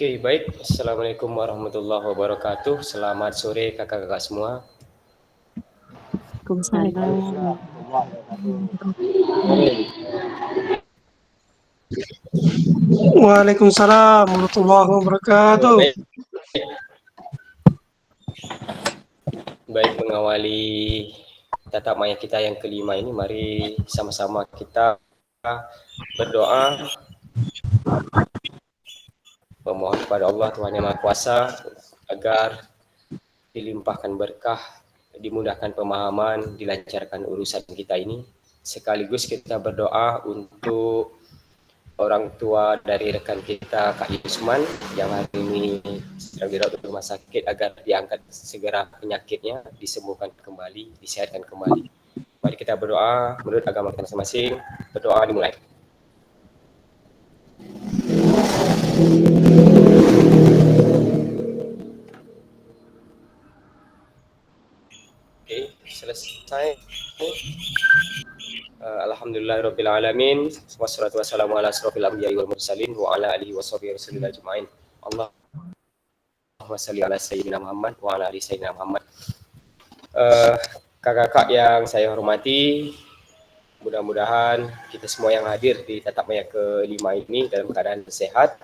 Oke, baik. Assalamualaikum warahmatullahi wabarakatuh. Selamat sore kakak-kakak semua. Waalaikumsalam. Waalaikumsalam warahmatullahi wabarakatuh. Baik, baik mengawali tatap maya kita yang kelima ini, mari sama-sama kita berdoa memohon kepada Allah Tuhan Yang Maha Kuasa agar dilimpahkan berkah, dimudahkan pemahaman, dilancarkan urusan kita ini. Sekaligus kita berdoa untuk orang tua dari rekan kita Kak Yusman yang hari ini sedang dirawat di rumah sakit agar diangkat segera penyakitnya, disembuhkan kembali, disehatkan kembali. Mari kita berdoa menurut agama kita masing-masing. Berdoa dimulai. Oke, selesai. Alhamdulillahirrabbilalamin. Wassalatu wassalamu ala asrofil anbiya'i wal mursalin wa ala alihi wa sahbihi rasulillah ajma'in. Allahumma salli ala sayyidina Muhammad wa ala ali sayyidina Muhammad. Kakak-kakak yang saya hormati, mudah-mudahan kita semua yang hadir di tatap maya kelima ini dalam keadaan sehat.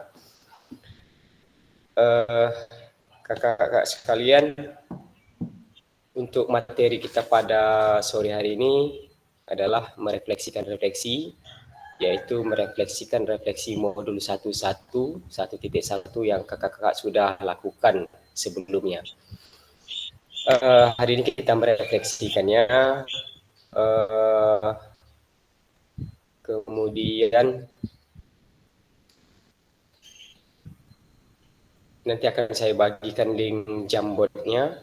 Kakak-kakak sekalian, untuk materi kita pada sore hari ini adalah merefleksikan refleksi, yaitu merefleksikan refleksi modul 1.1 yang kakak-kakak sudah lakukan sebelumnya. Hari ini kita merefleksikannya, kemudian nanti akan saya bagikan link Jamboardnya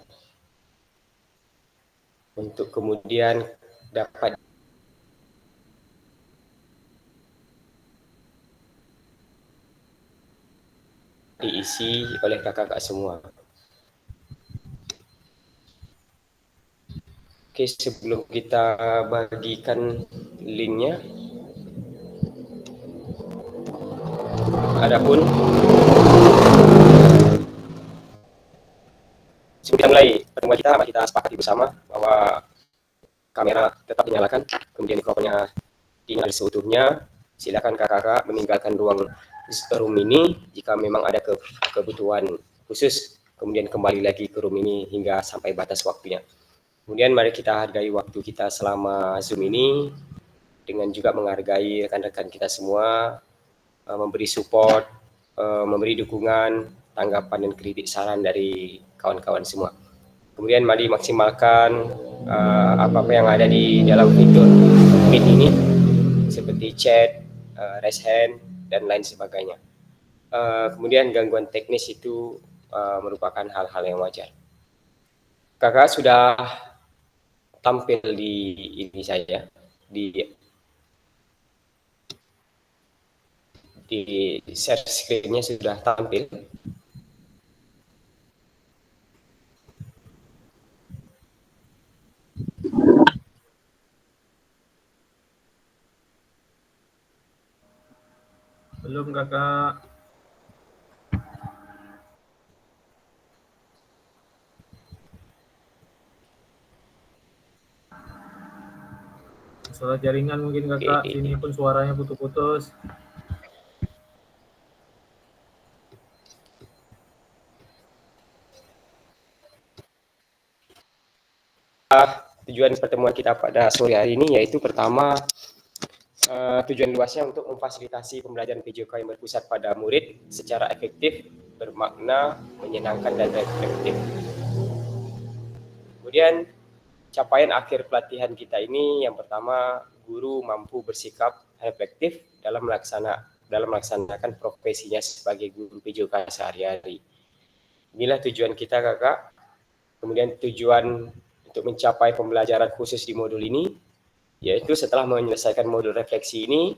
untuk kemudian dapat diisi oleh kakak-kakak semua. Oke, sebelum kita bagikan linknya, adapun sebelum kita mulai pertemuan kita, mari kita sepakati bersama bahwa kamera tetap dinyalakan, kemudian mikrofonnya dinyalakan seutuhnya. Silakan kakak-kakak meninggalkan ruang room ini jika memang ada kebutuhan khusus, kemudian kembali lagi ke room ini hingga sampai batas waktunya. Kemudian mari kita hargai waktu kita selama Zoom ini dengan juga menghargai rekan-rekan kita semua, memberi support, memberi dukungan, tanggapan dan kritik saran dari kawan-kawan semua. Kemudian mari maksimalkan apa-apa yang ada di dalam fitur Meet ini seperti chat, raise hand, dan lain sebagainya. Kemudian gangguan teknis itu merupakan hal-hal yang wajar. Kakak sudah tampil di ini saya di share screen-nya sudah tampil. Belum kakak. Masalah jaringan mungkin kakak, sini pun suaranya putus-putus. Tujuan pertemuan kita pada sore hari ini yaitu pertama, tujuan luasnya untuk memfasilitasi pembelajaran PJOK yang berpusat pada murid secara efektif, bermakna, menyenangkan, dan reflektif. Kemudian capaian akhir pelatihan kita ini yang pertama, guru mampu bersikap reflektif dalam melaksanakan profesinya sebagai guru PJOK sehari-hari. Inilah tujuan kita kakak. Kemudian tujuan untuk mencapai pembelajaran khusus di modul ini, yaitu setelah menyelesaikan modul refleksi ini,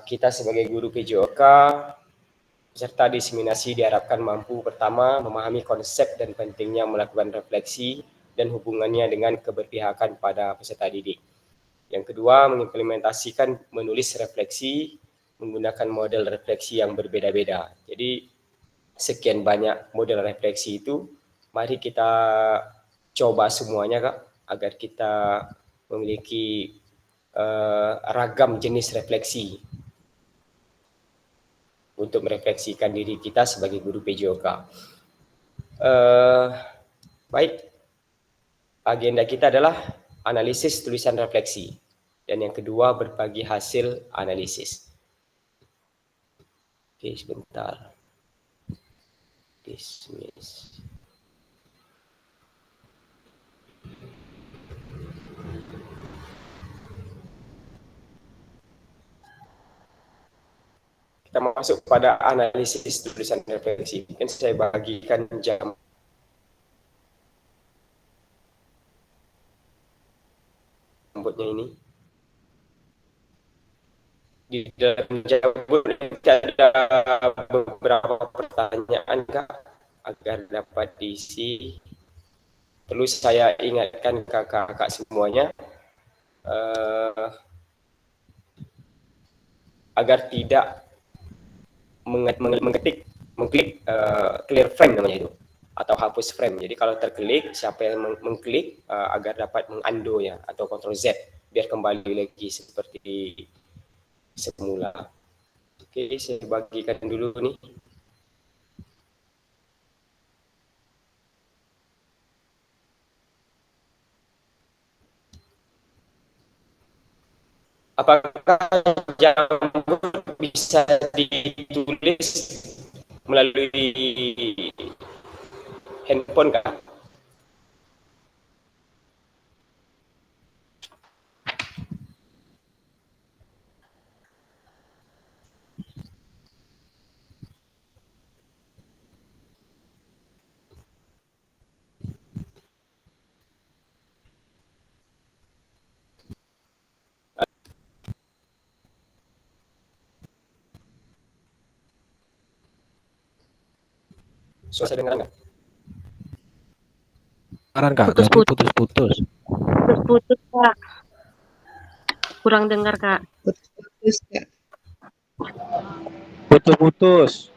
kita sebagai guru PJOK peserta diseminasi diharapkan mampu pertama memahami konsep dan pentingnya melakukan refleksi dan hubungannya dengan keberpihakan pada peserta didik. Yang kedua, mengimplementasikan menulis refleksi menggunakan model refleksi yang berbeda-beda. Jadi sekian banyak model refleksi itu, mari kita coba semuanya Kak, agar kita memiliki ragam jenis refleksi untuk merefleksikan diri kita sebagai guru PJOK. Baik, agenda kita adalah analisis tulisan refleksi, dan yang kedua berbagi hasil analisis. Oke, sebentar. Dismiss. Kita masuk pada analisis tulisan refleksi. Mungkin saya bagikan jam jambutnya ini. Di dalam jambut ada beberapa pertanyaan Kak, agar dapat diisi. Perlu saya ingatkan kakak-kakak semuanya agar tidak mengklik clear frame namanya itu, atau hapus frame. Jadi kalau terklik, siapa yang mengklik agar dapat mengundo ya, atau Ctrl Z biar kembali lagi seperti semula. Oke, saya bagikan dulu nih. Apakah jambut bisa ditulis melalui handphone Kak? Suara saya dengar nggak? Kedengaran Kak, tapi putus-putus. Putus-putus Kak. Kurang dengar Kak. Putus Kak. Putus-putus.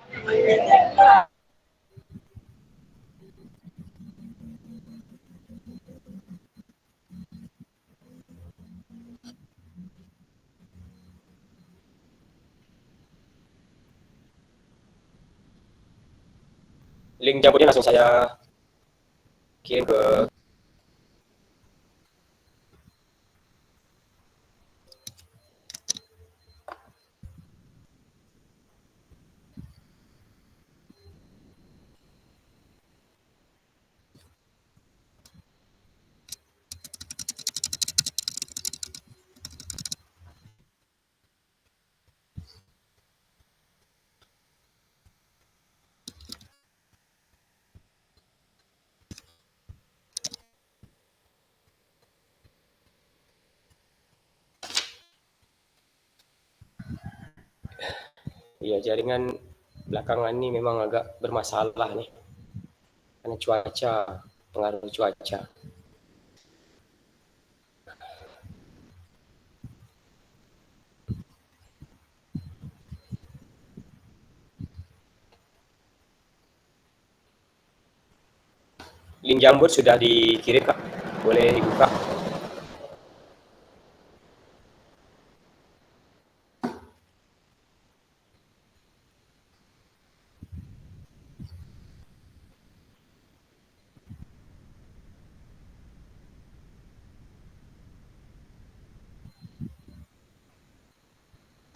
Link jambutnya langsung saya kirim ke ya, jaringan belakangan ini memang agak bermasalah nih, karena cuaca, pengaruh cuaca. Link jambut sudah dikirim Kak, boleh dibuka.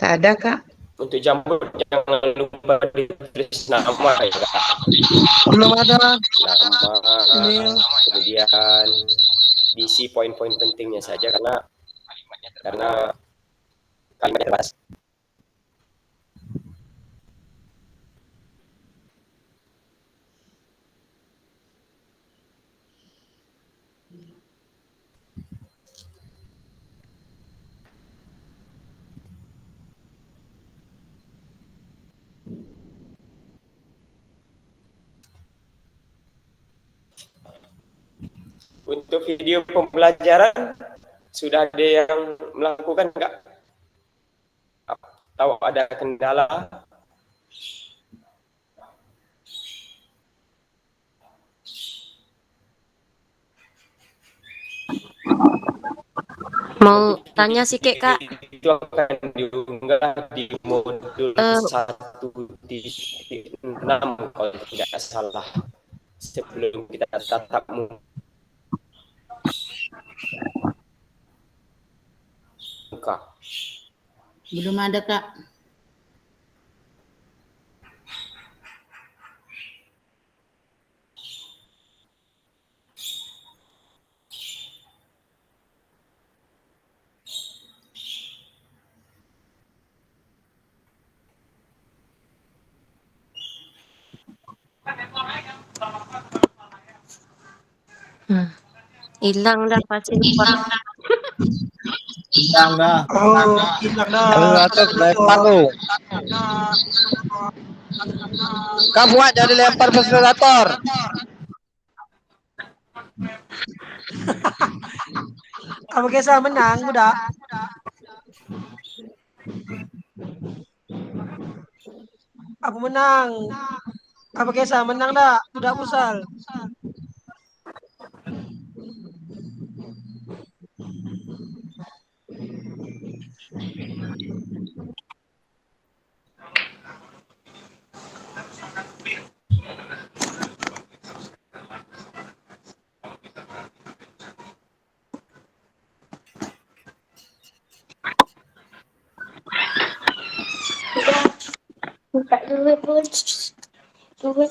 Tak ada Kak. Untuk jambut jangan lupa ditulis nama ya Kak. Belum ada. Nama, kemudian diisi poin-poin pentingnya saja, karena kalimatnya terbatas. Untuk video pembelajaran sudah ada yang melakukan enggak? tahu ada kendala? Mau tanya sih Kak. Itu akan diunggah di modul 1.6 kalau tidak salah, sebelum kita tatap muka. Belum ada, Kak. Hilang dah pasti. Hilang dah. Atas lempar lu. Kamu buat jadi lempar fasilitator. Apa kisah menang, budak? Aku menang. Apa kisah menang dah, budak pusal. Buka dulu pun. Coba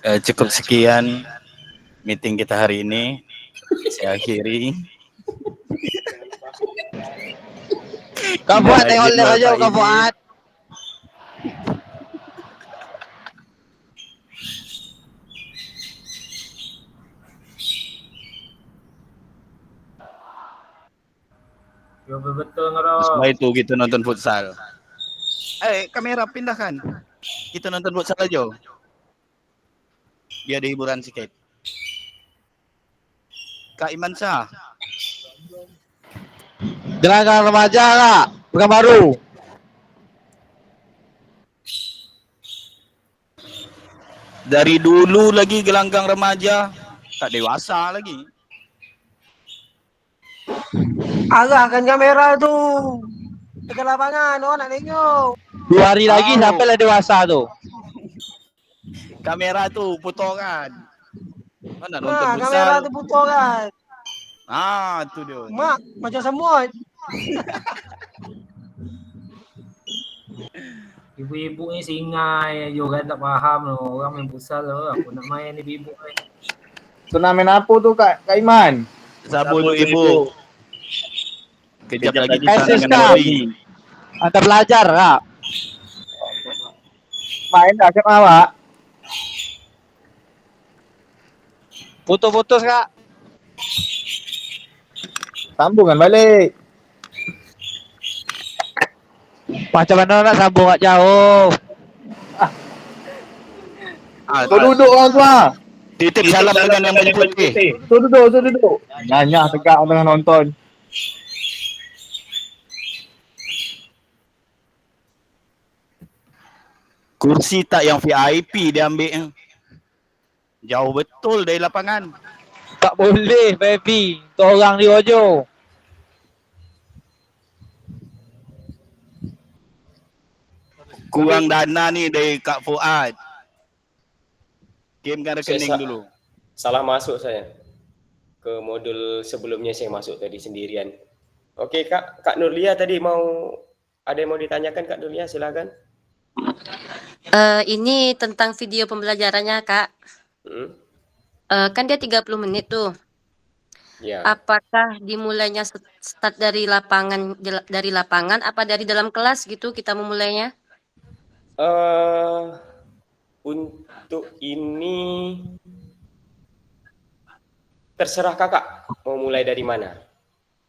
Cukup sekian meeting kita hari ini. Saya akhiri. Kau buat tengok lihat aja kau buat. Ya betul ngero. Semua itu kita nonton futsal. Kamera pindahkan. Kita nonton futsal aja. Biar ada hiburan sikit. Kak Iman Syah. Gelanggang remaja Kak, bukan baru. Dari dulu lagi gelanggang remaja, tak dewasa lagi. Arahkan kamera tuh ke lapangan, oh nak tengok. 2 hari lagi sampailah dewasa tu. Kamera tu putaran. Mana nonton Nah, futsal? kamera tu putar kan. Tu dia. Mak, macam semut. Ibu-ibu ni singai juga tak faham loh. Orang main futsal loh. Aku nak main ibu-ibu ni. Turnamen apa tu Kak Iman? Sabar dulu ibu. Kejap lagi kita SSK. dengan Nori. Anda belajar Kak. Main dah siapa awak? Putus-putus Kak. Sambungan balik. Macam mana nak sambung kat jauh? Tu duduk orang tua. Titip salam dengan yang baju putih. Tu duduk. Nyanyi tegak tengah nonton. Kursi tak yang VIP dia ambil. Jauh betul dari lapangan. Tak boleh baby. Tu orang di ojo. Kurang dana ni dari Kak Fuad. Kirimkan rekening dulu. Salah masuk saya. Ke modul sebelumnya saya masuk tadi sendirian. Okey Kak Nurlia tadi ada yang mau ditanyakan Kak Nurlia, silakan. Ini tentang video pembelajarannya, Kak. Hmm? Kan dia 30 menit tuh. Ya. Apakah dimulainya start dari lapangan apa dari dalam kelas gitu kita memulainya? eh untuk ini terserah kakak mau mulai dari mana.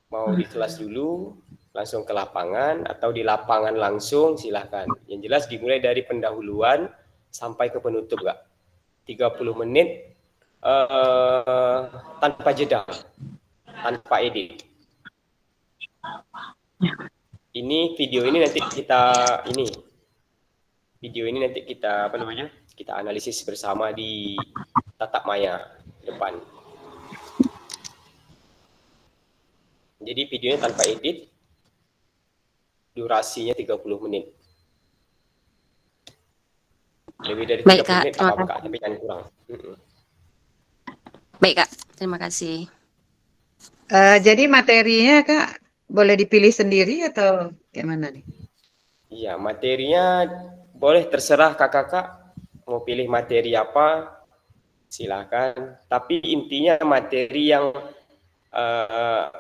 Mau di kelas dulu, langsung ke lapangan, atau di lapangan langsung, silahkan. Yang jelas dimulai dari pendahuluan sampai ke penutup, Kak. 30 menit tanpa jeda, tanpa edit. Ini video ini nanti kita apa namanya? Kita analisis bersama di tatap maya depan. Jadi videonya tanpa edit, durasinya 30 menit. Lebih dari 30 Baik, Kak. menit Terima apa kasih. Kak, tapi jangan kurang. Baik, Kak. Terima kasih. Jadi materinya Kak boleh dipilih sendiri atau gimana nih? Iya, materinya boleh terserah kakak-kakak mau pilih materi apa, silakan. Tapi intinya materi yang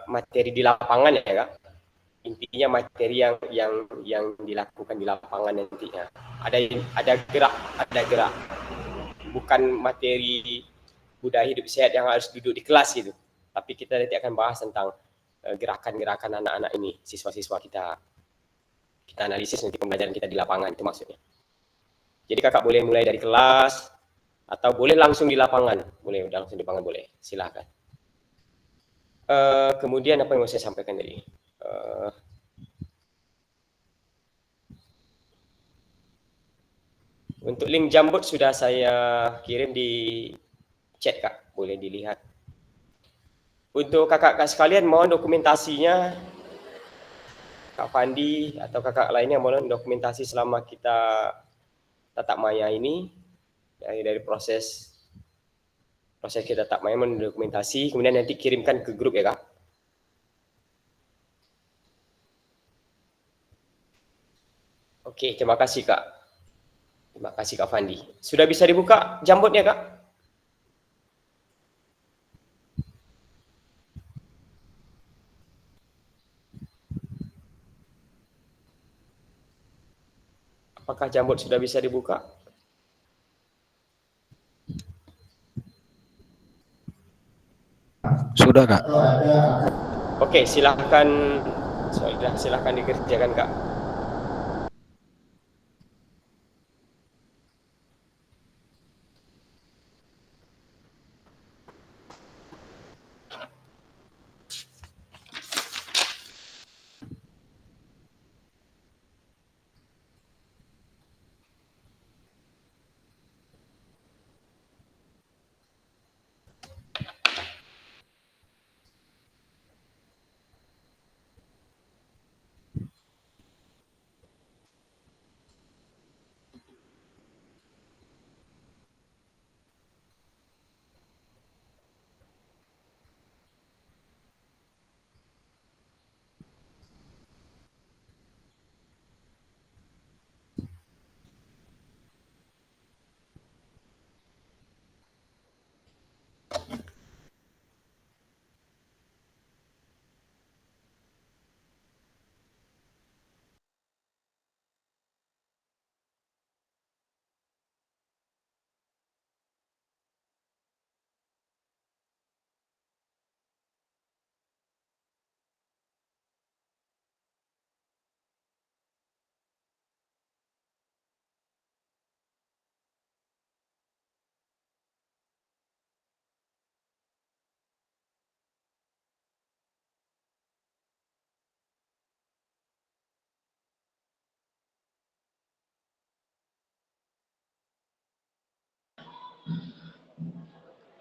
materi di lapangan ya kak. Intinya materi yang dilakukan di lapangan nantinya. Ada gerak. Bukan materi budaya hidup sehat yang harus duduk di kelas gitu. Tapi kita nanti akan bahas tentang gerakan-gerakan anak-anak ini, siswa-siswa kita. Kita analisis nanti pembelajaran kita di lapangan, itu maksudnya. Jadi kakak boleh mulai dari kelas, atau boleh langsung di lapangan. Boleh, udah langsung di lapangan boleh, silahkan. Kemudian apa yang mau saya sampaikan tadi? Untuk link Jamboot sudah saya kirim di chat kak, boleh dilihat. Untuk kakak-kakak sekalian, mohon dokumentasinya Kak Fandi atau kakak lainnya mohon dokumentasi selama kita tatap maya ini dari proses kita tatap maya mendokumentasi, kemudian nanti kirimkan ke grup ya kak. Oke, terima kasih kak. Terima kasih kak Fandi. Sudah bisa dibuka Jambootnya kak? Apakah Jamboot sudah bisa dibuka? Sudah kak. Oke, silahkan dikerjakan kak.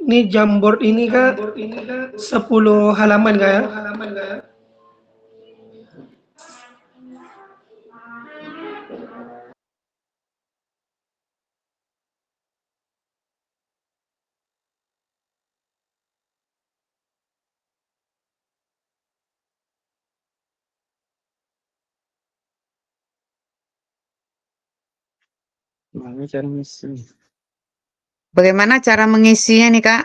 Ini Jamboard ini kak 10 halaman kak ya? Bagaimana cara mengisinya nih, Kak?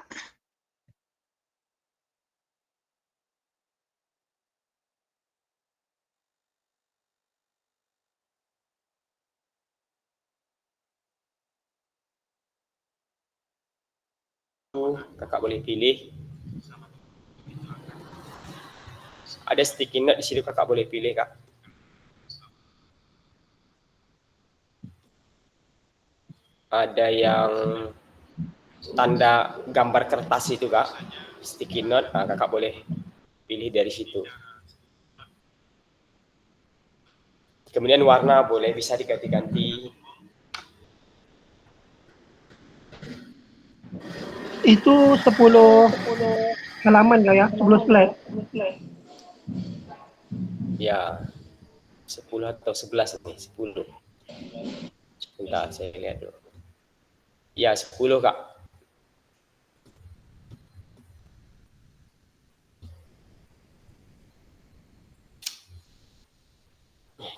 Kakak boleh pilih. Ada sticky note di situ, kakak boleh pilih, Kak. Ada yang tanda gambar kertas itu, Kak. Sticky note, kakak boleh pilih dari situ. Kemudian warna boleh bisa diganti-ganti. Itu 10 halaman kak ya, 10 slide. Ya, 10 atau 11 nih, 10. Sebentar, saya lihat dulu. Ya, 10, Kak.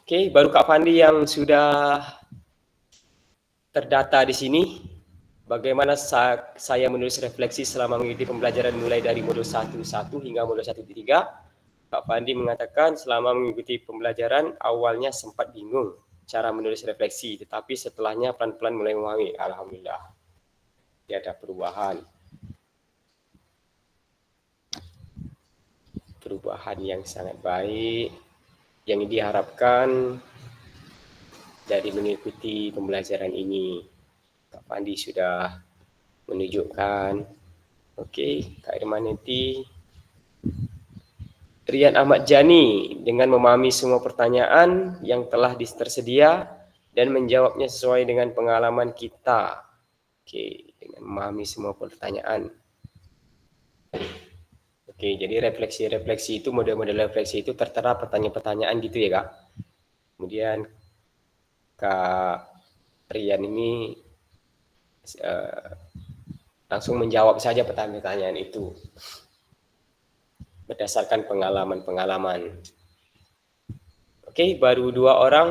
Oke, baru Kak Fandi yang sudah terdata di sini. Bagaimana saya menulis refleksi selama mengikuti pembelajaran mulai dari modul 1.1 hingga modul 1.3. Kak Fandi mengatakan selama mengikuti pembelajaran awalnya sempat bingung cara menulis refleksi, tetapi setelahnya pelan-pelan mulai memahami. Alhamdulillah, tidak ada perubahan. Perubahan yang sangat baik yang diharapkan dari mengikuti pembelajaran ini. Kak Fandi sudah menunjukkan. Oke, Kak Irmaneti. Rian Ahmad Jani dengan memahami semua pertanyaan yang telah tersedia dan menjawabnya sesuai dengan pengalaman kita. Oke, dengan memahami semua pertanyaan. Oke, jadi refleksi-refleksi itu, model-model refleksi itu tertera pertanyaan-pertanyaan gitu ya, Kak. Kemudian Kak Rian ini langsung menjawab saja pertanyaan-pertanyaan itu berdasarkan pengalaman-pengalaman. Oke, baru 2 orang.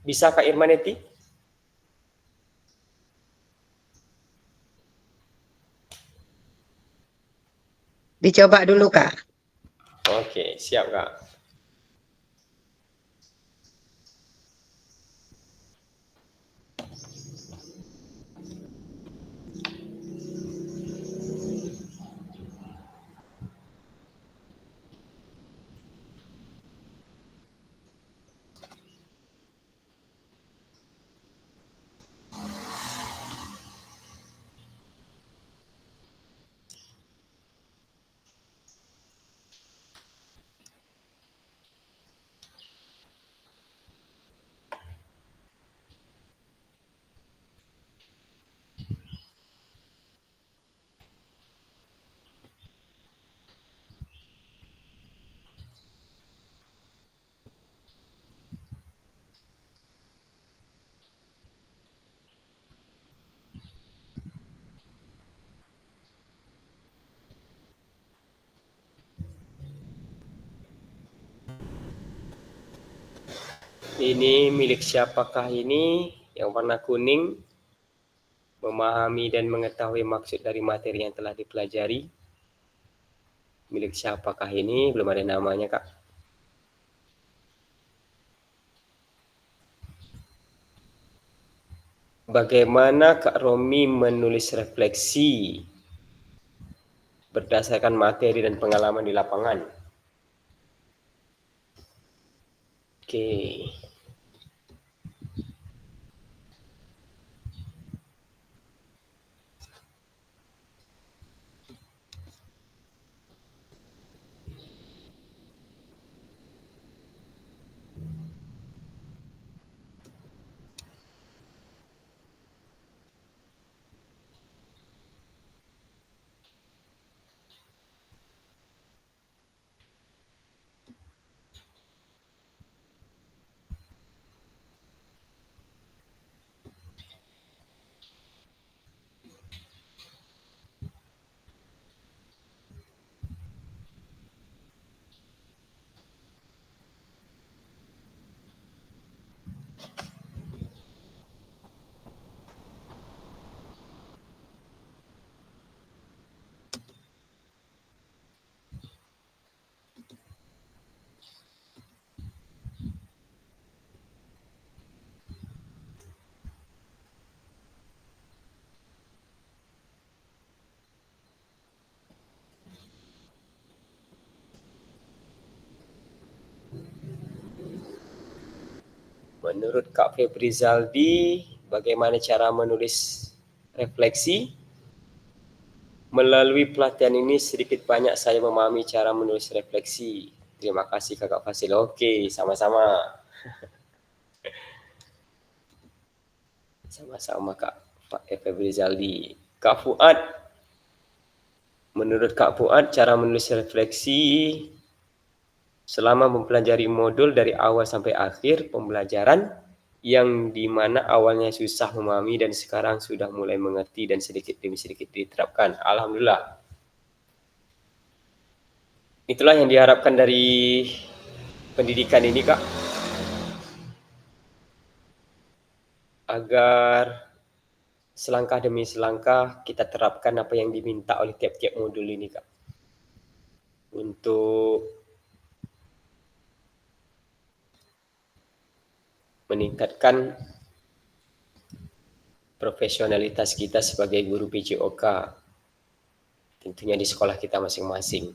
Bisa Kak Irmaneti? Dicoba dulu, Kak. Oke, siap Kak. Ini milik siapakah ini? Yang warna kuning. Memahami dan mengetahui maksud dari materi yang telah dipelajari. Milik siapakah ini? Belum ada namanya, Kak. Bagaimana Kak Romi menulis refleksi berdasarkan materi dan pengalaman di lapangan? Oke. Menurut Kak Febri Zaldi, bagaimana cara menulis refleksi? Melalui pelatihan ini sedikit banyak saya memahami cara menulis refleksi. Terima kasih Kakak Fasil. Oke, sama-sama. Sama-sama Kak Febri Zaldi. Kak Fuad, menurut Kak Fuad, cara menulis refleksi selama mempelajari modul dari awal sampai akhir pembelajaran yang dimana awalnya susah memahami dan sekarang sudah mulai mengerti dan sedikit demi sedikit diterapkan. Alhamdulillah. Itulah yang diharapkan dari pendidikan ini, Kak. Agar selangkah demi selangkah kita terapkan apa yang diminta oleh tiap-tiap modul ini, Kak. Untuk meningkatkan profesionalitas kita sebagai guru PJOK, tentunya di sekolah kita masing-masing.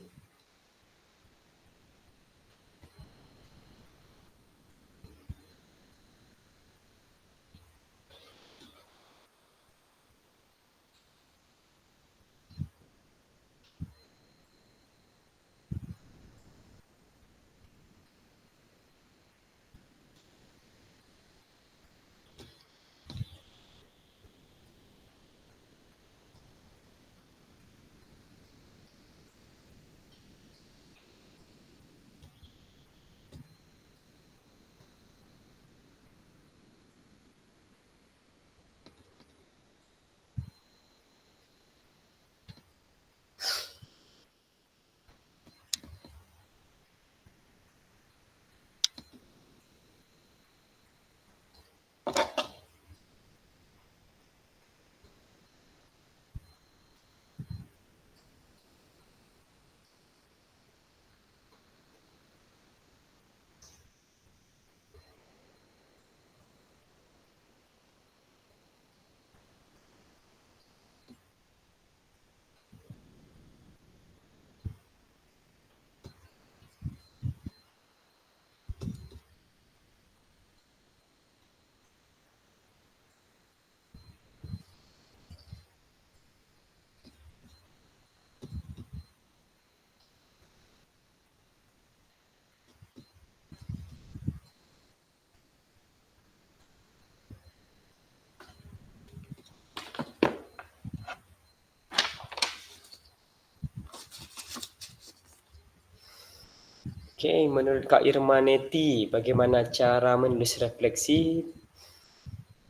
Oke, menurut Kak Irmaneti, bagaimana cara menulis refleksi?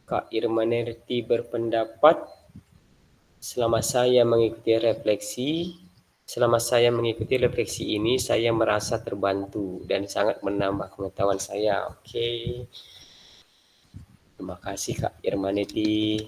Kak Irmaneti berpendapat, selama saya mengikuti refleksi, Selama saya mengikuti refleksi ini, saya merasa terbantu dan sangat menambah pengetahuan saya. Oke. Terima kasih Kak Irmaneti.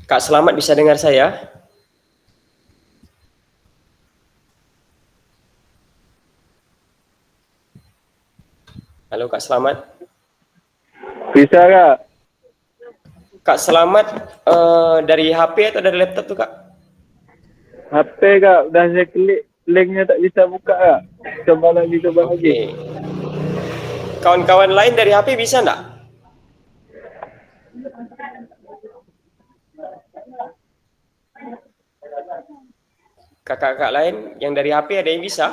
Kak Selamat bisa dengar saya? Halo Kak Selamat. Bisa Kak? Kak Selamat dari HP atau dari laptop tuh Kak? HP Kak, udah saya klik, linknya tak bisa buka Kak. Coba lagi. Oke. Kawan-kawan lain dari HP bisa enggak? Kakak-kakak lain yang dari HP ada yang bisa?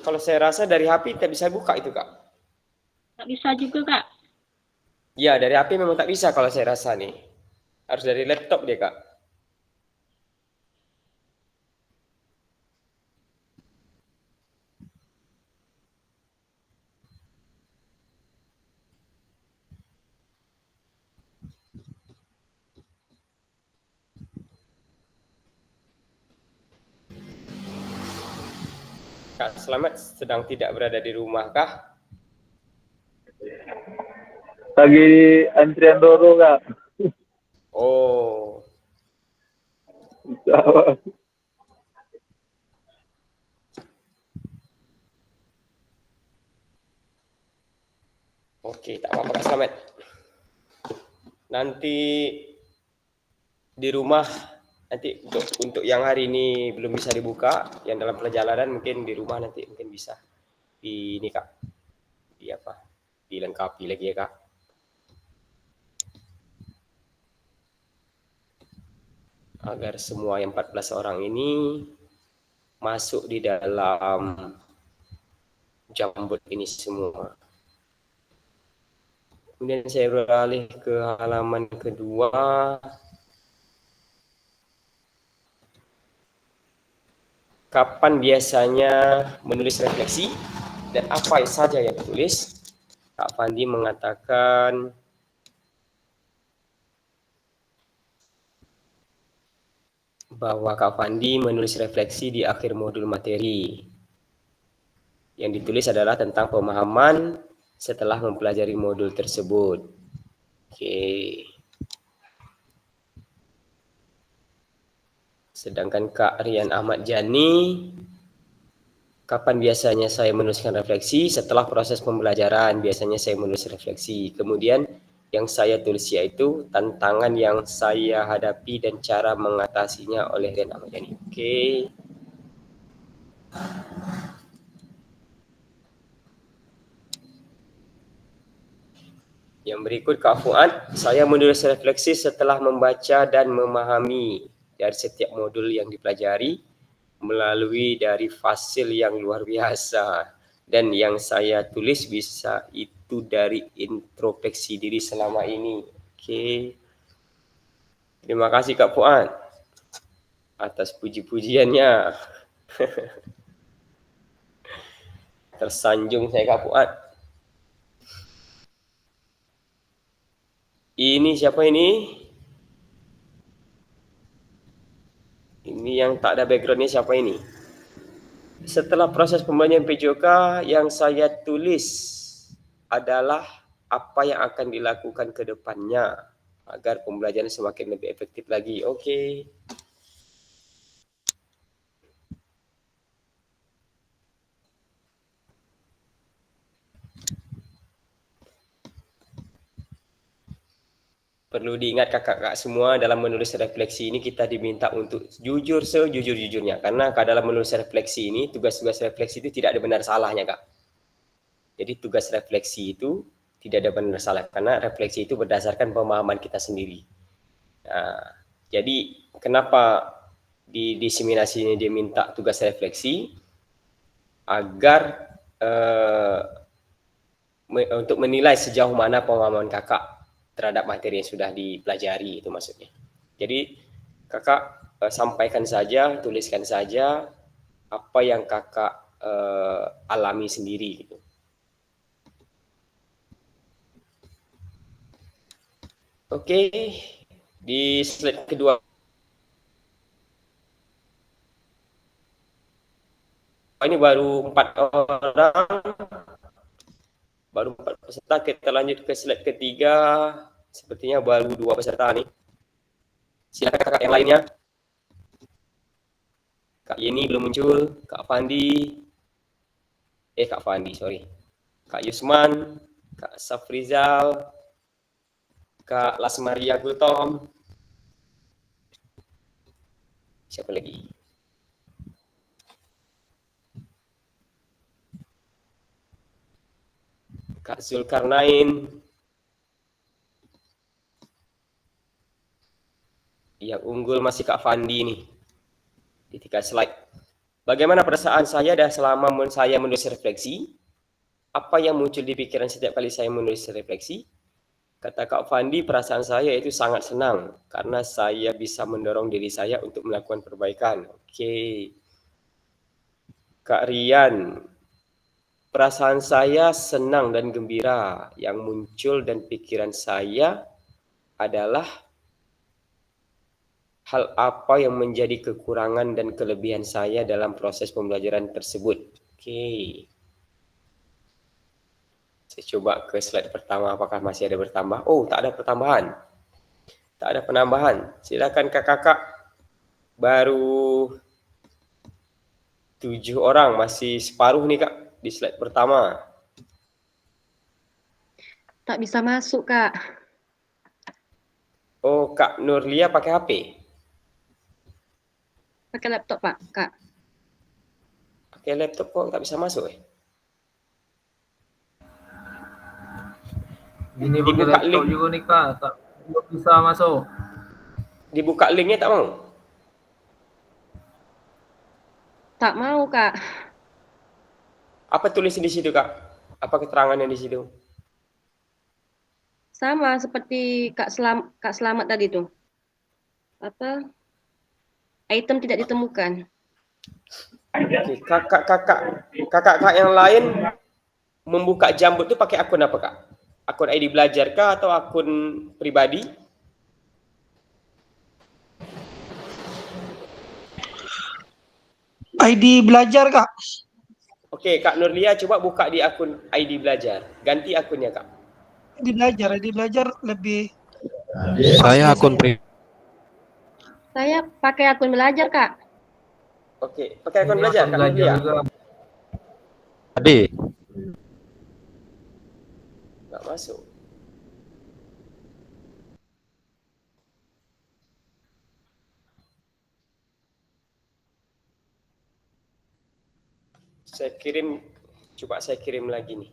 Kalau saya rasa dari HP tidak bisa buka itu Kak. Tak bisa juga Kak. Ya, dari HP memang tak bisa kalau saya rasa nih. Harus dari laptop dia Kak. Kak Selamat sedang tidak berada di rumah kah? Lagi antrian Doro Kak. Oh, Bisa. oke, tak apa-apa Kak Selamat. Nanti di rumah, nanti untuk yang hari ini belum bisa dibuka, yang dalam perjalanan mungkin di rumah nanti mungkin bisa di ini Kak, di apa? Dilengkapi lagi ya Kak. Agar semua yang 14 orang ini masuk di dalam Jambot ini semua. Kemudian saya beralih ke halaman kedua. Kapan biasanya menulis refleksi dan apa saja yang ditulis? Kak Fandi mengatakan bahwa Kak Fandi menulis refleksi di akhir modul materi. Yang ditulis adalah tentang pemahaman setelah mempelajari modul tersebut. Oke. Sedangkan Kak Rian Ahmad Jani, kapan biasanya saya menuliskan refleksi? Setelah proses pembelajaran, biasanya saya menulis refleksi. Kemudian yang saya tulis yaitu tantangan yang saya hadapi dan cara mengatasinya oleh Rian Ahmad Jani. Oke. Yang berikut Kak Fuad, saya menulis refleksi setelah membaca dan memahami dari setiap modul yang dipelajari melalui dari fasil yang luar biasa, dan yang saya tulis bisa itu dari introspeksi diri selama ini. Oke. Terima kasih Kak Fuad atas puji-pujiannya. Tersanjung saya Kak Fuad. Ini siapa ini? Ini yang tak ada backgroundnya siapa ini? Setelah proses pembelajaran PJOK, yang saya tulis adalah apa yang akan dilakukan ke depannya agar pembelajaran semakin lebih efektif lagi. Oke. perlu diingat kakak-kakak semua, dalam menulis refleksi ini kita diminta untuk jujur sejujur-jujurnya. Karena dalam menulis refleksi ini, tugas-tugas refleksi itu tidak ada benar salahnya, Kak. Jadi tugas refleksi itu tidak ada benar salah, karena refleksi itu berdasarkan pemahaman kita sendiri. Nah, jadi kenapa di diseminasi ini dia minta tugas refleksi? Agar untuk menilai sejauh mana pemahaman kakak terhadap materi yang sudah dipelajari, itu maksudnya. Jadi kakak sampaikan saja, tuliskan saja apa yang kakak alami sendiri gitu. Oke, di slide kedua ini baru 4 orang, baru 4 peserta. Kita lanjut ke slide ketiga. Sepertinya baru 2 peserta nih. Silakan kakak yang lainnya. Kak Yeni belum muncul, Kak Fandi, sorry. Kak Yusman, Kak Safrizal, Kak Lasmaria Gultom. Siapa lagi? Kak Zulkarnain. Yang unggul masih Kak Fandi nih. Di 3 slide. Bagaimana perasaan saya selama saya menulis refleksi? Apa yang muncul di pikiran setiap kali saya menulis refleksi? Kata Kak Fandi, perasaan saya itu sangat senang karena saya bisa mendorong diri saya untuk melakukan perbaikan. Oke. Kak Rian, perasaan saya senang dan gembira. Yang muncul dan pikiran saya adalah hal apa yang menjadi kekurangan dan kelebihan saya dalam proses pembelajaran tersebut. Oke. Saya coba ke slide pertama, apakah masih ada bertambah? Oh, tak ada pertambahan. Tak ada penambahan. Silakan kakak-kakak. Baru 7 orang, masih separuh nih Kak di slide pertama. Tak bisa masuk, Kak. Oh, Kak Nurlia pakai HP? Pakai laptop, Pak, Kak. Pakai laptop kok tak bisa masuk Ini pakai Dibuka laptop link. juga nih Kak, tak bisa masuk. Dibuka linknya tak mau? Tak mau, Kak. Apa tulis di situ Kak? Apa keterangannya di situ? Sama seperti Kak Selamat tadi tuh. Apa? Item tidak ditemukan. Oke, kakak yang lain membuka Jambut itu pakai akun apa Kak? Akun ID belajar kah atau akun pribadi? ID belajar, Kak. Oke, Kak Nurlia coba buka di akun ID belajar. Ganti akunnya Kak. ID belajar lebih. Saya akun Saya pakai akun belajar, Kak. Oke, pakai akun Ini belajar akun Kak belajar Nurlia. juga. pribadi. Nggak masuk. Saya kirim, coba saya kirim lagi nih.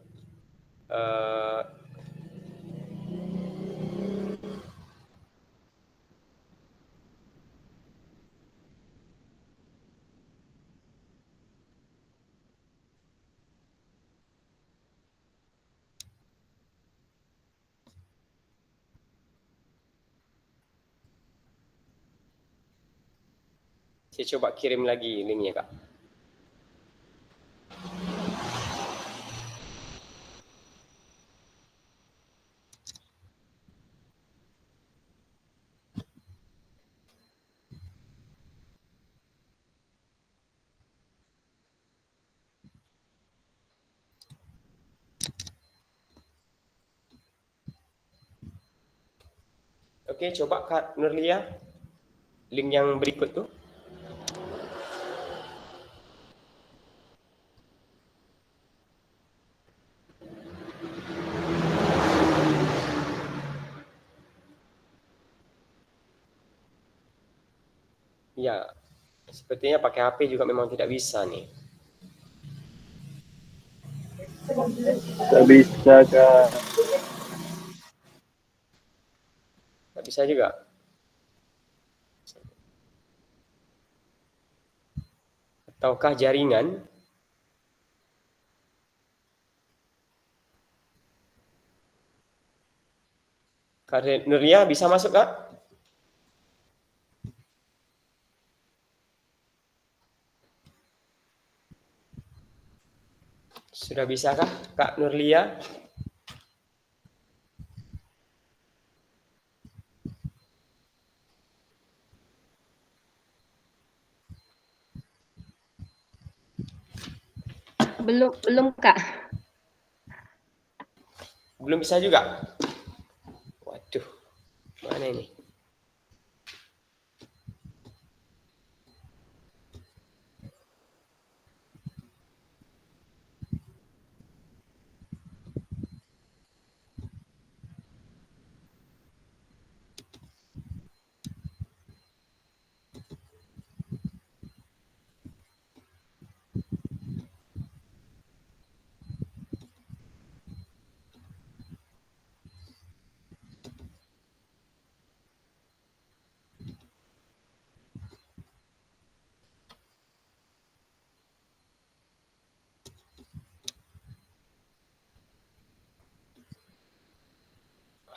Saya coba kirim lagi linknya Kak. Oke, coba Kak Nurlia, link yang berikut tuh. Ya, sepertinya pakai HP juga memang tidak bisa nih. Tak bisa kak. Tak bisa juga. Ataukah jaringan? Kak Nuria bisa masuk Kak? Sudah bisakah Kak Nurlia? Belum Kak. Belum bisa juga? Waduh, mana ini?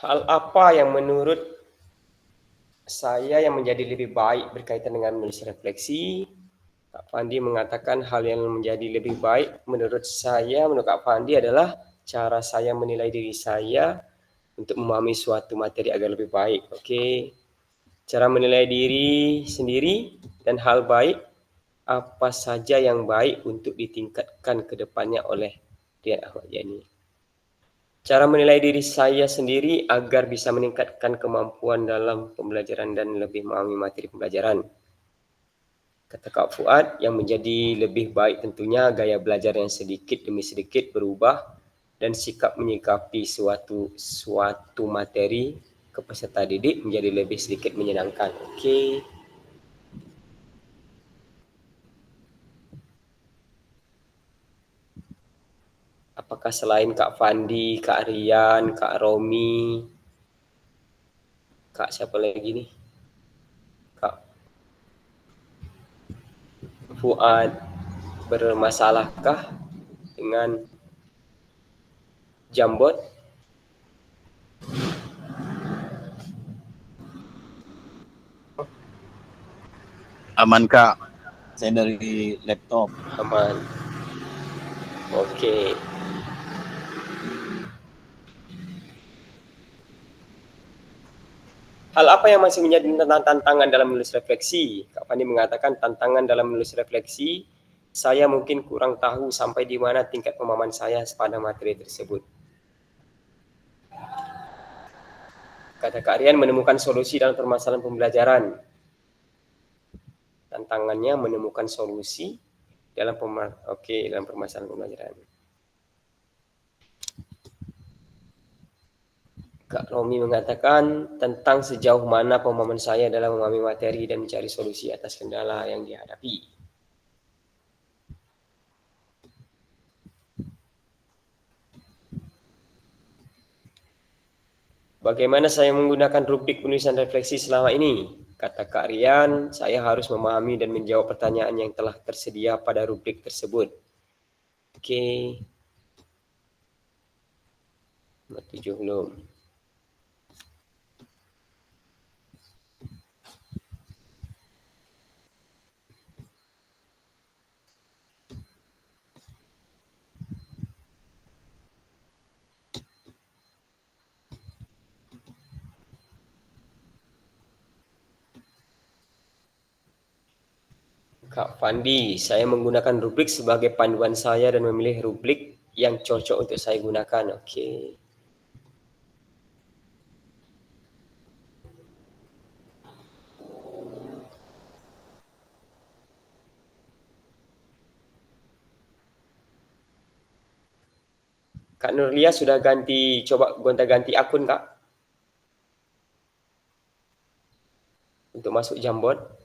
Hal apa yang menurut saya yang menjadi lebih baik berkaitan dengan menulis refleksi? Kak Fandi mengatakan hal yang menjadi lebih baik menurut saya, menurut Kak Fandi adalah cara saya menilai diri saya untuk memahami suatu materi agar lebih baik. Oke. Cara menilai diri sendiri dan hal baik apa saja yang baik untuk ditingkatkan ke depannya oleh Rian Ahmad Yani. Cara menilai diri saya sendiri agar bisa meningkatkan kemampuan dalam pembelajaran dan lebih memahami materi pembelajaran. Kata Kak Fuad, yang menjadi lebih baik tentunya gaya belajar yang sedikit demi sedikit berubah dan sikap menyikapi suatu materi ke peserta didik menjadi lebih sedikit menyenangkan. Okey. Apakah selain Kak Fandi, Kak Rian, Kak Romi, Kak siapa lagi nih? Kak Fuad bermasalahkah dengan Jambot? Aman Kak. Saya dari laptop. Aman. Okey. Hal apa yang masih menjadi tantangan dalam menulis refleksi? Kak Fandi mengatakan tantangan dalam menulis refleksi, saya mungkin kurang tahu sampai di mana tingkat pemahaman saya pada materi tersebut. Kata Kak Rian, menemukan solusi dalam permasalahan pembelajaran. Tantangannya menemukan solusi dalam dalam permasalahan pembelajaran. Kak Romi mengatakan tentang sejauh mana pemahaman saya dalam memahami materi dan mencari solusi atas kendala yang dihadapi. Bagaimana saya menggunakan rubrik penulisan refleksi selama ini? Kata Kak Rian, saya harus memahami dan menjawab pertanyaan yang telah tersedia pada rubrik tersebut. Okey. Nomor 7 belum. Kak Fandi, saya menggunakan rubrik sebagai panduan saya dan memilih rubrik yang cocok untuk saya gunakan. Okey. Kak Nurlia sudah coba gonta-ganti akun Kak? Untuk masuk Jambot.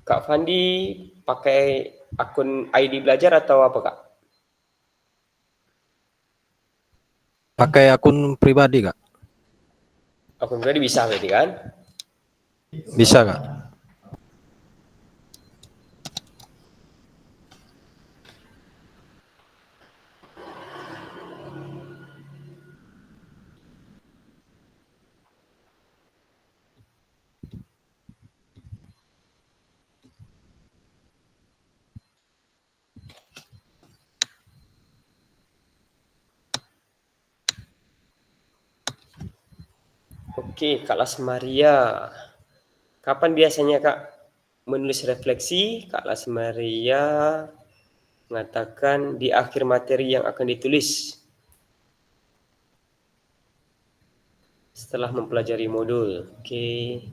Kak Fandi pakai akun ID belajar atau apa Kak? Pakai akun pribadi, Kak. Akun pribadi bisa berarti kan? Bisa, Kak. Oke, Kak Lasmaria. Kapan biasanya Kak menulis refleksi? Kak Lasmaria mengatakan di akhir materi yang akan ditulis. Setelah mempelajari modul. Oke.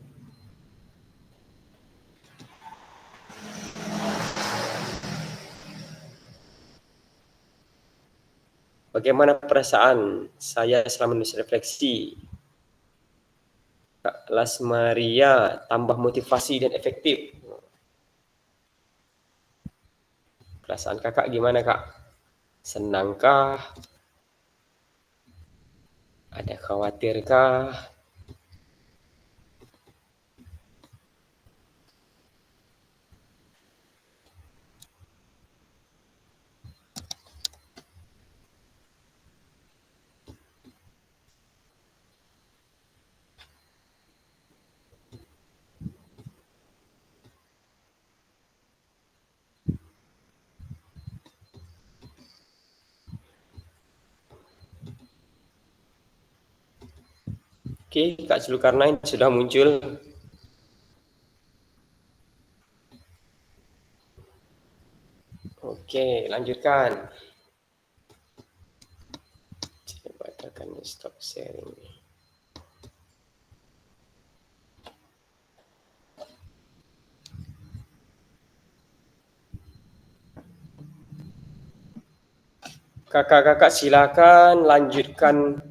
Bagaimana perasaan saya selama menulis refleksi? Kak Lasmaria, tambah motivasi dan efektif. Perasaan kakak gimana Kak? Senangkah? Ada khawatirkah? Oke, Kak Zulkarnain sudah muncul. Oke, lanjutkan. Coba tekan stop sharing. Kakak-kakak silakan lanjutkan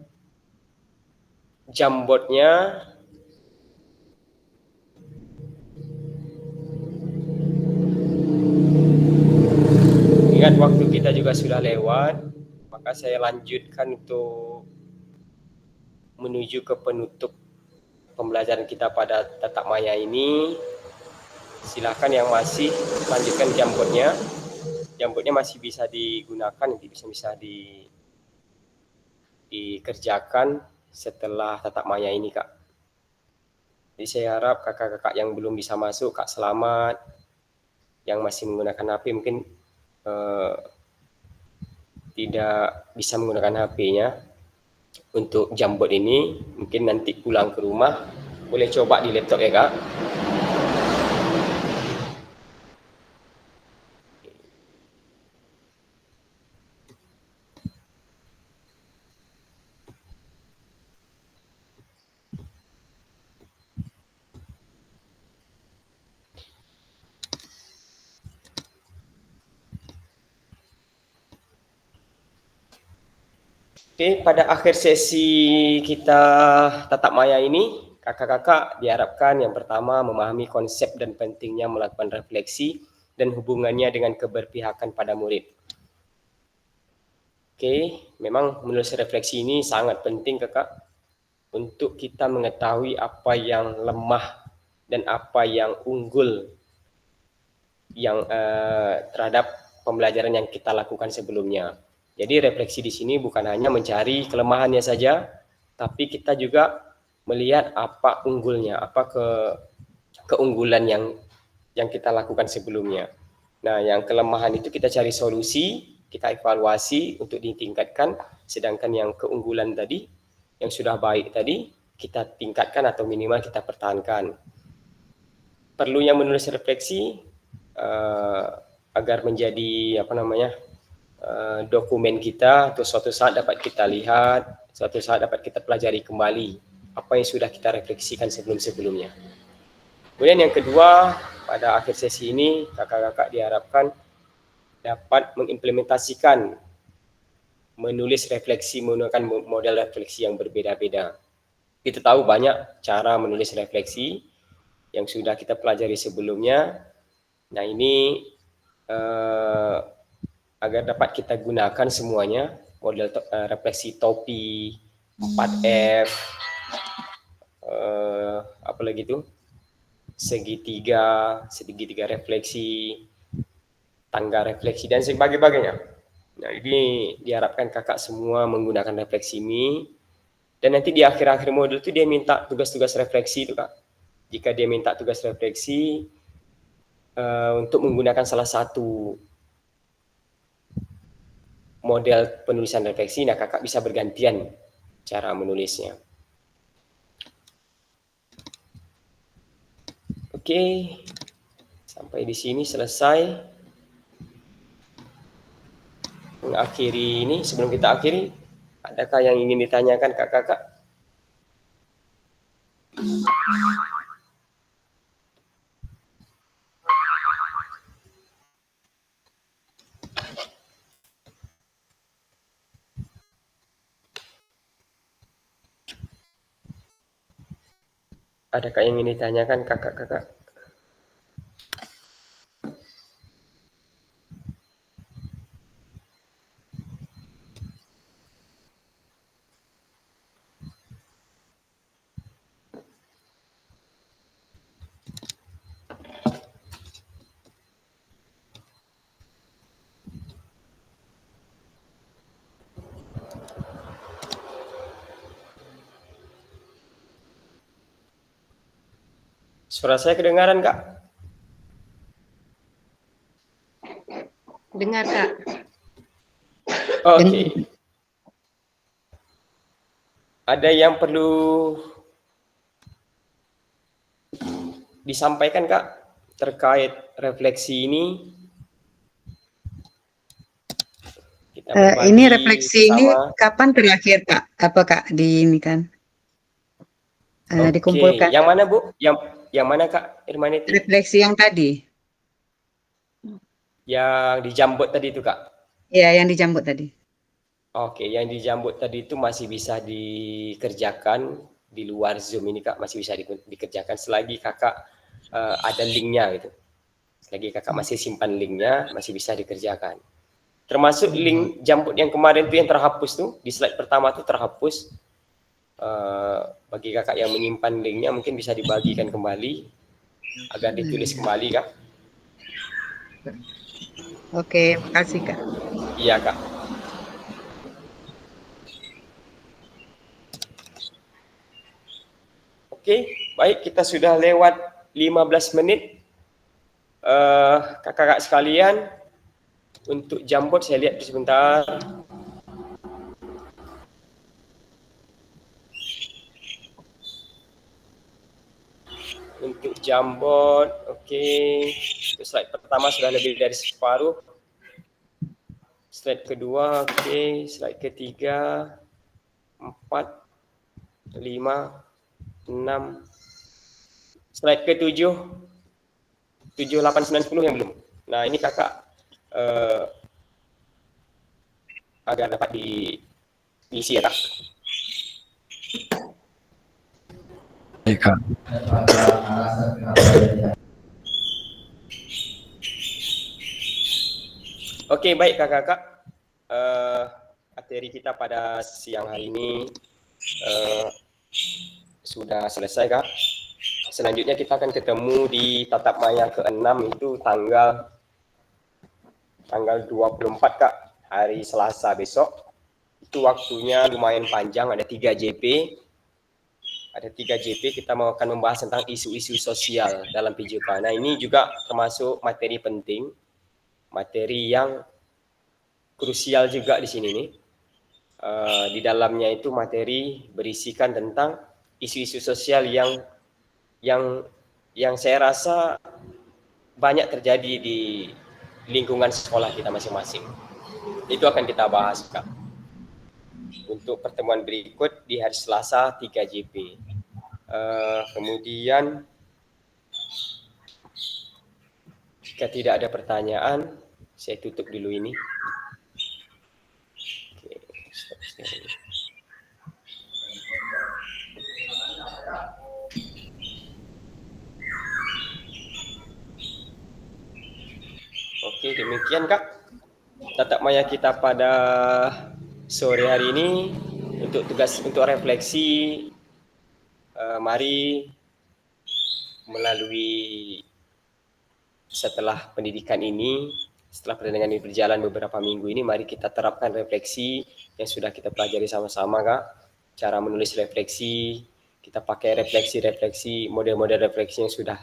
Jamboardnya. Ingat waktu kita juga sudah lewat, maka saya lanjutkan untuk menuju ke penutup pembelajaran kita pada tatap maya ini. Silakan yang masih lanjutkan Jamboardnya. Jamboardnya masih bisa digunakan, nanti bisa dikerjakan setelah tatap maya ini Kak. Jadi saya harap kakak-kakak yang belum bisa masuk, Kak Selamat, yang masih menggunakan HP mungkin tidak bisa menggunakan HP-nya untuk Jamboard ini. Mungkin nanti pulang ke rumah boleh coba di laptop ya Kak. Oke, pada akhir sesi kita tatap maya ini, kakak-kakak diharapkan yang pertama memahami konsep dan pentingnya melakukan refleksi dan hubungannya dengan keberpihakan pada murid. Oke, memang menulis refleksi ini sangat penting kakak untuk kita mengetahui apa yang lemah dan apa yang unggul yang terhadap pembelajaran yang kita lakukan sebelumnya. Jadi refleksi di sini bukan hanya mencari kelemahannya saja, tapi kita juga melihat apa unggulnya, apa keunggulan yang kita lakukan sebelumnya. Nah, yang kelemahan itu kita cari solusi, kita evaluasi untuk ditingkatkan, sedangkan yang keunggulan tadi, yang sudah baik tadi, kita tingkatkan atau minimal kita pertahankan. Perlunya menulis refleksi agar menjadi dokumen kita, atau suatu saat dapat kita lihat, suatu saat dapat kita pelajari kembali apa yang sudah kita refleksikan sebelum-sebelumnya. Kemudian yang kedua, pada akhir sesi ini kakak-kakak diharapkan dapat mengimplementasikan menulis refleksi menggunakan model refleksi yang berbeda-beda. Kita tahu banyak cara menulis refleksi yang sudah kita pelajari sebelumnya, Nah ini agar dapat kita gunakan semuanya, model refleksi topi, 4F, apa lagi tuh, segitiga refleksi, tangga refleksi, dan sebagainya. Nah ini diharapkan kakak semua menggunakan refleksi ini, dan nanti di akhir-akhir modul itu dia minta tugas-tugas refleksi itu kak. Jika dia minta tugas refleksi untuk menggunakan salah satu model penulisan refleksi, nah kakak bisa bergantian cara menulisnya. Oke, sampai di sini selesai. Mengakhiri ini, sebelum kita akhiri, adakah yang ingin ditanyakan kakak-kakak? Adakah yang ingin ditanyakan kakak-kakak? Suara saya kedengaran, Kak? Dengar, Kak. Oke. Ada yang perlu disampaikan, Kak, terkait refleksi ini? Ini refleksi ini kapan terakhir, Kak? Apa, Kak, di ini kan? Dikumpulkan. Yang mana, Bu? Yang mana, Kak Irmaniti? Refleksi yang tadi. Yang di Jambot tadi itu, Kak? Iya, yang di Jambot tadi. Oke, yang di Jambot tadi itu masih bisa dikerjakan di luar Zoom ini, Kak. Masih bisa dikerjakan selagi kakak ada linknya gitu. Selagi kakak masih simpan linknya, masih bisa dikerjakan. Termasuk link Jambot yang kemarin itu yang terhapus tuh, di slide pertama tuh terhapus. Bagi kakak yang menyimpan linknya mungkin bisa dibagikan kembali agar ditulis kembali, Kak. Oke, makasih, Kak. Iya, Kak. Oke, baik, kita sudah lewat 15 menit. Kakak-kakak sekalian, untuk Jambot saya lihat sebentar. Untuk Jambot, oke. Slide pertama sudah lebih dari separuh. Slide kedua, oke. Slide ketiga, 4, 5, 6. Slide ke-7, 7, 8, 9, 10 yang belum. Nah, ini kakak agar dapat diisi ya, Kak. Baik, Kak. Oke, baik kakak-kakak. Materi kita pada siang hari ini sudah selesai, Kak. Selanjutnya kita akan ketemu di tatap maya ke-6 itu tanggal 24, Kak. Hari Selasa besok. Itu waktunya lumayan panjang, ada 3 JP. Ada 3 JP, kita akan membahas tentang isu-isu sosial dalam PJK. Nah, ini juga termasuk materi penting, materi yang krusial juga di sini nih. Di dalamnya itu materi berisikan tentang isu-isu sosial yang saya rasa banyak terjadi di lingkungan sekolah kita masing-masing. Itu akan kita bahas, Kak. Untuk pertemuan berikut di hari Selasa 3 JP. Kemudian jika tidak ada pertanyaan, saya tutup dulu ini. Oke, stop sharing. demikian Kak tatap maya kita pada sore hari ini. Untuk tugas untuk refleksi, mari melalui setelah pendidikan ini, setelah pertandingan ini berjalan beberapa minggu ini, mari kita terapkan refleksi yang sudah kita pelajari sama-sama Kak. Cara menulis refleksi, kita pakai refleksi-refleksi, model-model refleksi yang sudah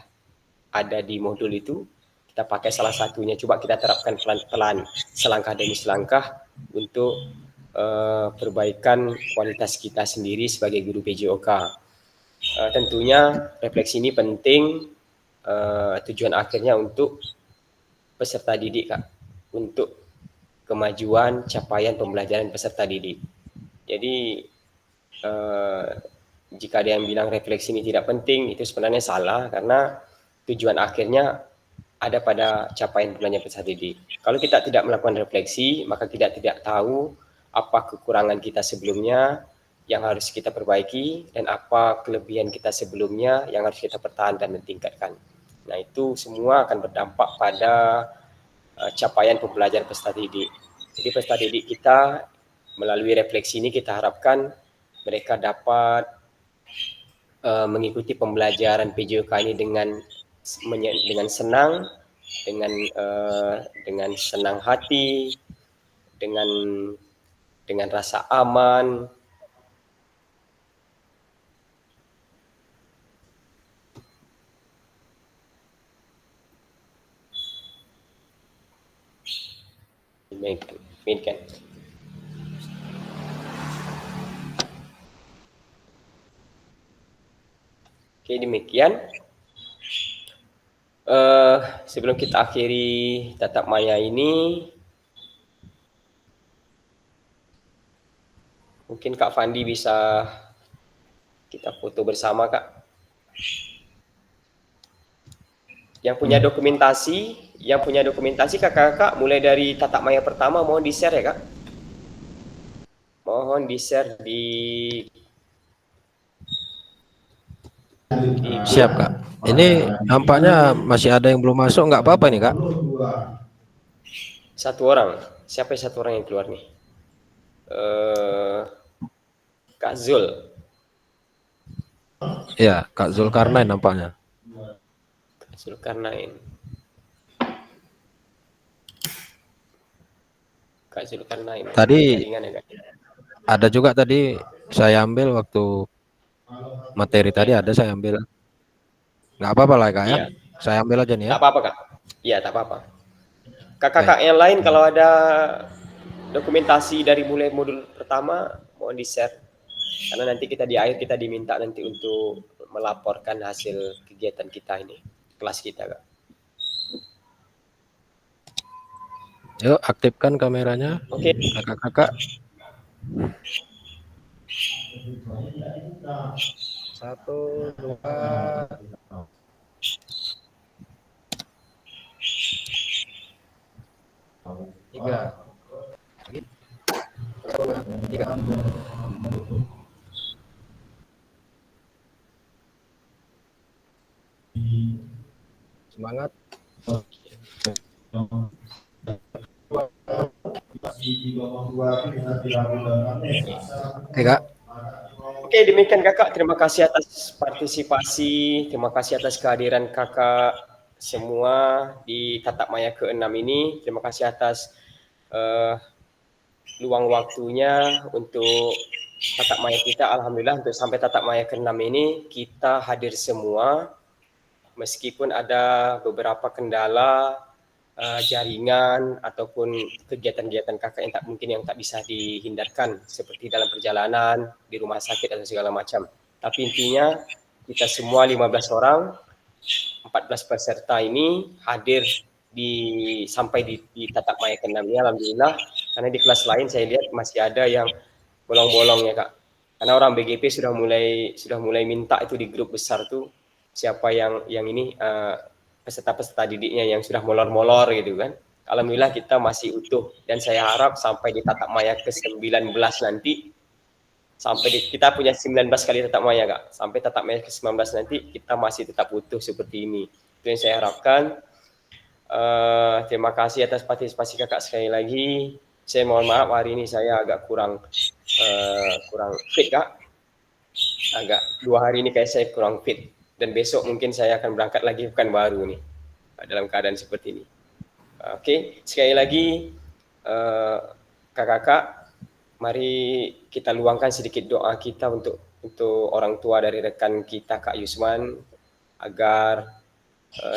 ada di modul itu. Kita pakai salah satunya, coba kita terapkan pelan-pelan, selangkah demi selangkah untuk perbaikan kualitas kita sendiri sebagai guru PJOK. Tentunya refleksi ini penting, tujuan akhirnya untuk peserta didik Kak, untuk kemajuan capaian pembelajaran peserta didik. Jadi jika ada yang bilang refleksi ini tidak penting, itu sebenarnya salah, karena tujuan akhirnya ada pada capaian pembelajaran peserta didik. Kalau kita tidak melakukan refleksi, maka kita tidak tahu apa kekurangan kita sebelumnya yang harus kita perbaiki dan apa kelebihan kita sebelumnya yang harus kita pertahankan dan tingkatkan. Nah, itu semua akan berdampak pada capaian pembelajaran peserta didik. Jadi peserta didik kita melalui refleksi ini kita harapkan mereka dapat mengikuti pembelajaran PJOK ini dengan senang, dengan senang hati, dengan rasa aman. Demikian. Oke, demikian. Sebelum kita akhiri tatap maya ini, mungkin Kak Fandi bisa kita foto bersama Kak. Yang punya dokumentasi kakak-kakak mulai dari tatap maya pertama mohon di-share ya Kak. Mohon di-share di Siap Kak. Ini nampaknya masih ada yang belum masuk, nggak apa-apa nih Kak. Satu orang. Siapa satu orang yang keluar nih? Kak Zul. Ya, Kak Zulkarnain nampaknya. Kak Zulkarnain. Kak Zulkarnain. Tadi ada juga tadi saya ambil waktu materi tadi ada saya ambil. Nggak apa-apa lah Kak ya. Iya. Saya ambil aja nih ya. Tak apa-apa Kak. Iya, tak apa-apa. Kakak-kakak yang lain kalau ada dokumentasi dari mulai modul pertama mohon di-share. Karena nanti kita di akhir kita diminta nanti untuk melaporkan hasil kegiatan kita ini, kelas kita Kak. Yuk aktifkan kameranya. Oke. Kakak-kakak. 1, 2, 3. Semangat. Kak. Oke, demikian Kakak. Terima kasih atas partisipasi, terima kasih atas kehadiran Kakak semua di tatap maya ke-6 ini. Terima kasih atas luang waktunya untuk tatap maya kita. Alhamdulillah untuk sampai tatap maya ke-6 ini kita hadir semua. Meskipun ada beberapa kendala jaringan ataupun kegiatan-kegiatan kakak yang tak bisa dihindarkan seperti dalam perjalanan, di rumah sakit atau segala macam. Tapi intinya kita semua 15 orang, 14 peserta ini hadir sampai di tatap maya ke-6 ini alhamdulillah. Karena di kelas lain saya lihat masih ada yang bolong-bolong ya Kak. Karena orang BGP sudah mulai minta itu di grup besar tuh siapa yang ini peserta-peserta didiknya yang sudah molor-molor gitu kan. Alhamdulillah kita masih utuh dan saya harap sampai di tatap maya ke-19 nanti, kita punya 19 kali tatap maya Kak. Sampai tatap maya ke-19 nanti kita masih tetap utuh seperti ini. Itu yang saya harapkan. Terima kasih atas partisipasi kakak sekali lagi. Saya mohon maaf hari ini saya agak kurang fit kak. Agak 2 hari ini kayak saya kurang fit. Dan besok mungkin saya akan berangkat lagi pekan baru nih dalam keadaan seperti ini. Oke, sekali lagi kakak-kakak, mari kita luangkan sedikit doa kita untuk orang tua dari rekan kita Kak Yusman agar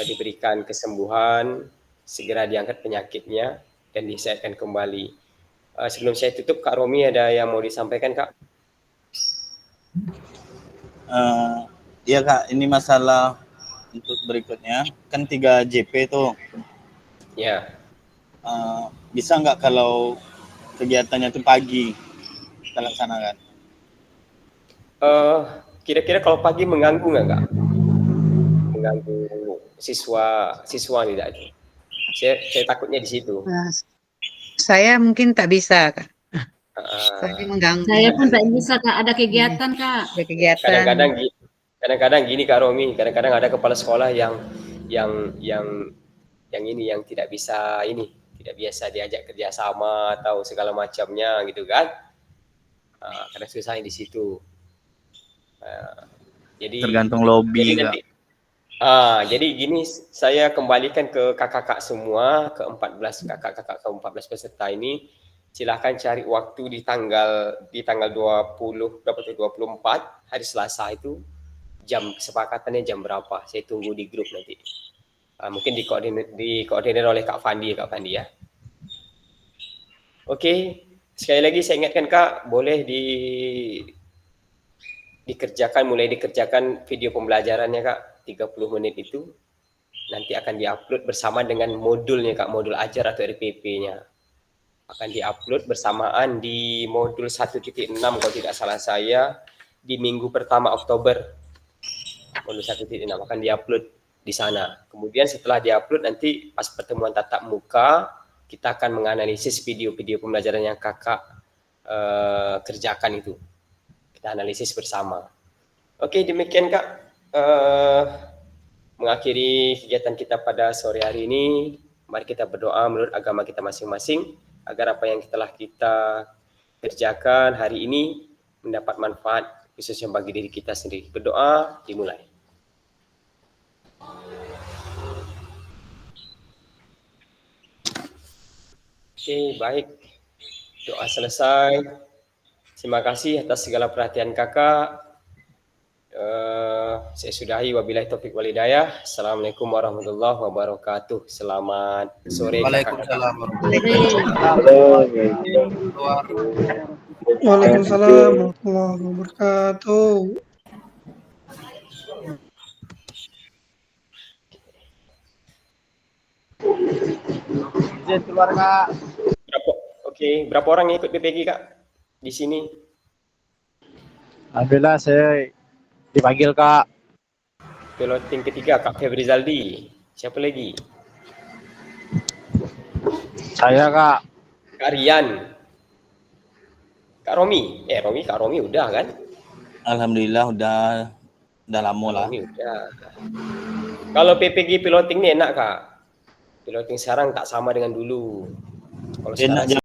diberikan kesembuhan, segera diangkat penyakitnya dan disehatkan kembali. Sebelum saya tutup, Kak Romi ada yang mau disampaikan Kak? Iya Kak, ini masalah untuk berikutnya kan 3 JP tuh. Ya. Bisa nggak kalau kegiatannya itu pagi kita laksanakan? Kira-kira kalau pagi mengganggu nggak Kak? Mengganggu siswa tidak itu? Saya takutnya di situ. Saya mungkin tak bisa, Kak. Saya mengganggu. Saya pun tak bisa, Kak. Ada kegiatan, Kak. Ada kegiatan. Kadang-kadang gini Kak Romi, kadang-kadang ada kepala sekolah yang tidak biasa diajak kerjasama atau segala macamnya gitu kan. Kadang susahnya di situ. Jadi tergantung lobby. Jadi gini, saya kembalikan ke kakak-kakak semua, ke 14 kakak-kakak ke 14 peserta ini, silahkan cari waktu di tanggal 24 hari Selasa itu, jam kesepakatannya jam berapa? Saya tunggu di grup nanti. Mungkin dikoordinir oleh Kak Fandi ya. Oke, sekali lagi saya ingatkan Kak, boleh mulai dikerjakan video pembelajarannya Kak, 30 menit itu nanti akan diupload bersama dengan modulnya Kak, modul ajar atau RPP-nya. Akan diupload bersamaan di modul 1.6 kalau tidak salah saya di minggu pertama Oktober. Modul 1.6 akan diupload di sana. Kemudian setelah diupload nanti pas pertemuan tatap muka kita akan menganalisis video-video pembelajaran yang kakak kerjakan itu. Kita analisis bersama. Oke, demikian Kak. Mengakhiri kegiatan kita pada sore hari ini, mari kita berdoa menurut agama kita masing-masing agar apa yang telah kita kerjakan hari ini mendapat manfaat khususnya bagi diri kita sendiri. Berdoa, dimulai. Oke, baik. Doa selesai. Terima kasih atas segala perhatian kakak. Saya sudahi, wabillahi taufiq wal hidayah. Assalamualaikum warahmatullahi wabarakatuh. Selamat sore. Waalaikumsalam Waalaikumsalam warahmatullahi wabarakatuh. Izin keluar Kak. Berapa orang yang ikut PPG Kak di sini? Alhamdulillah saya dipanggil Kak. Piloting ketiga Kak Febri Zaldi. Siapa lagi? Saya Kak. Kak Rian. Kak Romi. Kak Romi udah kan? Alhamdulillah udah lama lah. Udah. Kalau PPG piloting ini enak Kak. Piloting sekarang tak sama dengan dulu. Kalau sekarang